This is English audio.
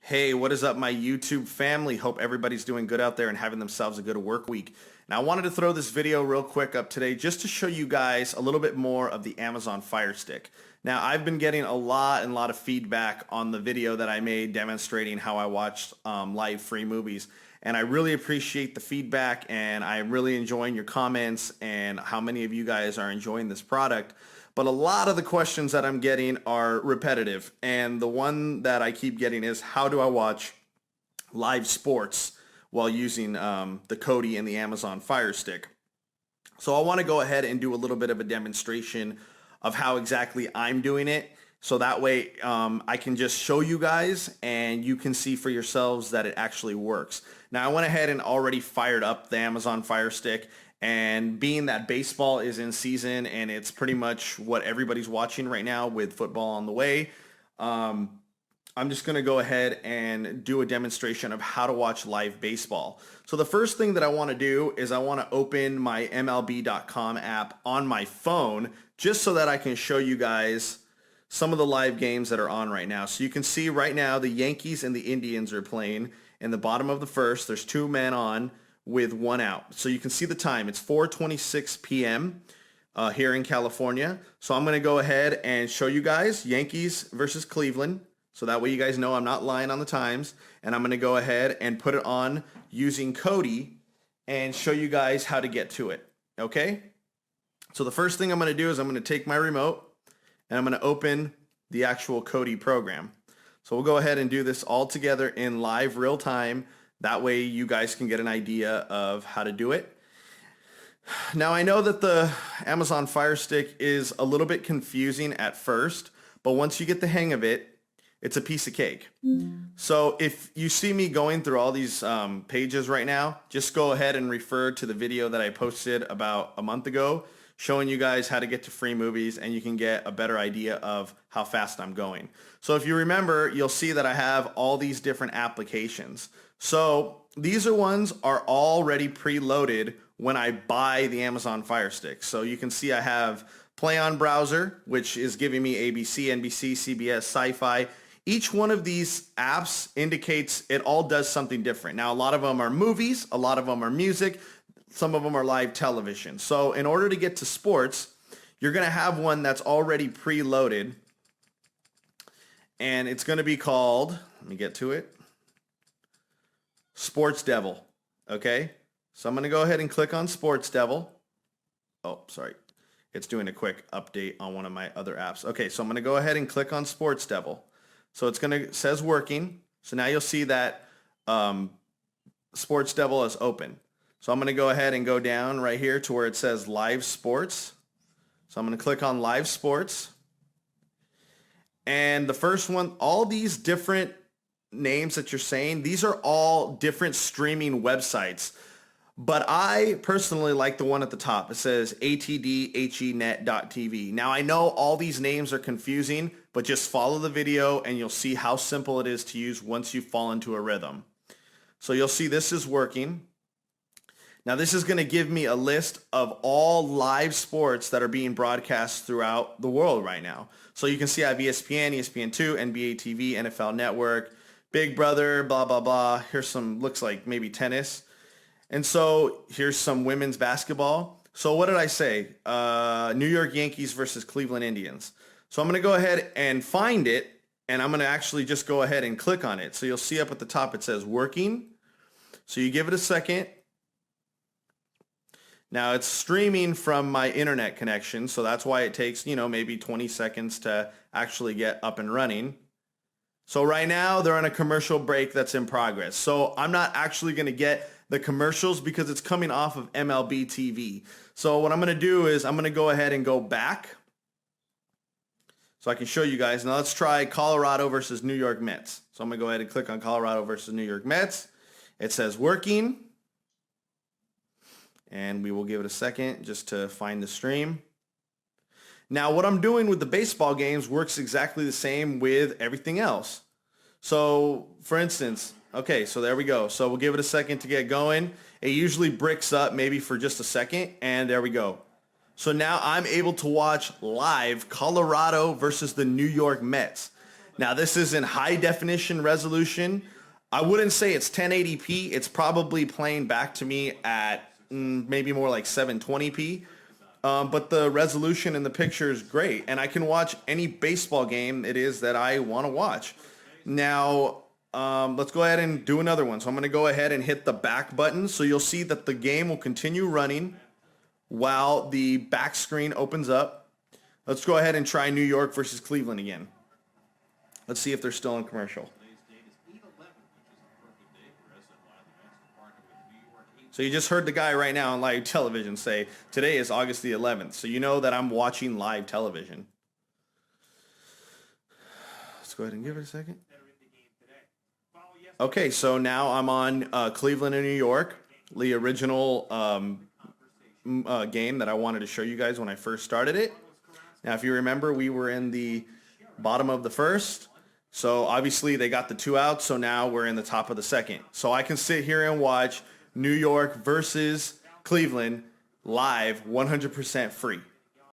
Hey, what is up, my YouTube family? Hope everybody's doing good out there and having themselves a good work week. Now, I wanted to throw this video real quick up today just to show you guys a little bit more of the Amazon Fire Stick. Now, I've been getting a lot of feedback on the video that I made demonstrating how I watched live free movies. And I really appreciate the feedback, and I'm really enjoying your comments and how many of you guys are enjoying this product. But a lot of the questions that I'm getting are repetitive. And the one that I keep getting is, how do I watch live sports while using the Kodi and the Amazon Fire Stick? So I want to go ahead and do a little bit of a demonstration of how exactly I'm doing it. So that way I can just show you guys and you can see for yourselves that it actually works. Now, I went ahead and already fired up the Amazon Fire Stick. And being that baseball is in season and it's pretty much what everybody's watching right now with football on the way, I'm just going to go ahead and do a demonstration of how to watch live baseball. So the first thing that I want to do is I want to open my MLB.com app on my phone just so that I can show you guys some of the live games that are on right now. So you can see right now the Yankees and the Indians are playing in the bottom of the first. There's two men on with one out. So you can see the time. It's 4:26 p.m. Here in California. So I'm going to go ahead and show you guys Yankees versus Cleveland. So that way you guys know I'm not lying on the times. And I'm going to go ahead and put it on using Kodi and show you guys how to get to it. Okay? So the first thing I'm going to do is I'm going to take my remote and I'm going to open the actual Kodi program. So we'll go ahead and do this all together in live real time. That way you guys can get an idea of how to do it. Now, I know that the Amazon Fire Stick is a little bit confusing at first, but once you get the hang of it, it's a piece of cake. So if you see me going through all these pages right now, just go ahead and refer to the video that I posted about a month ago showing you guys how to get to free movies, and you can get a better idea of how fast I'm going. So if you remember, you'll see that I have all these different applications. So these ones are already preloaded when I buy the Amazon Fire Stick. So you can see I have Play on Browser, which is giving me ABC, NBC, CBS, Sci-Fi. Each one of these apps indicates it all does something different. Now, a lot of them are movies, a lot of them are music, some of them are live television. So in order to get to sports, you're going to have one that's already preloaded, and it's going to be called, let me get to it, Sports Devil. Okay, so I'm going to go ahead and click on Sports Devil. Oh, sorry. It's doing a quick update on one of my other apps. Okay, so I'm going to go ahead and click on Sports Devil. So it's going to, says working. So now you'll see that Sports Devil is open. So I'm going to go ahead and go down right here to where it says Live Sports. So I'm going to click on Live Sports. And the first one, all these different names that you're saying, these are all different streaming websites. But I personally like the one at the top. It says atdhenet.tv. Now, I know all these names are confusing, but just follow the video and you'll see how simple it is to use once you fall into a rhythm. So you'll see this is working. Now, this is going to give me a list of all live sports that are being broadcast throughout the world right now. So you can see I have ESPN, ESPN2, NBA TV, NFL Network, Big Brother, blah, blah, blah. Here's some, looks like maybe tennis. And so here's some women's basketball. So what did I say? New York Yankees versus Cleveland Indians. So I'm going to go ahead and find it, and I'm going to actually just go ahead and click on it. So you'll see up at the top it says working. So you give it a second. Now, it's streaming from my internet connection, so that's why it takes, maybe 20 seconds to actually get up and running. So right now, they're on a commercial break that's in progress. So I'm not actually going to get the commercials because it's coming off of MLB TV. So what I'm going to do is I'm going to go ahead and go back so I can show you guys. Now, let's try Colorado versus New York Mets. So I'm going to go ahead and click on Colorado versus New York Mets. It says working. And we will give it a second just to find the stream. Now, what I'm doing with the baseball games works exactly the same with everything else. So, for instance, okay, so there we go. So we'll give it a second to get going. It usually bricks up maybe for just a second, and there we go. So now I'm able to watch live Colorado versus the New York Mets. Now this is in high definition resolution. I wouldn't say it's 1080p. It's probably playing back to me at maybe more like 720p. But the resolution in the picture is great, and I can watch any baseball game it is that I want to watch. Now, let's go ahead and do another one. So I'm going to go ahead and hit the back button, so you'll see that the game will continue running while the back screen opens up. Let's go ahead and try New York versus Cleveland again. Let's see if they're still in commercial. So you just heard the guy right now on live television say, today is August the 11th. So you know that I'm watching live television. Let's go ahead and give it a second. Okay, so now I'm on Cleveland and New York, the original game that I wanted to show you guys when I first started it. Now, if you remember, we were in the bottom of the first. So obviously they got the 2 outs, so now we're in the top of the second. So I can sit here and watch New York versus Cleveland live 100% free.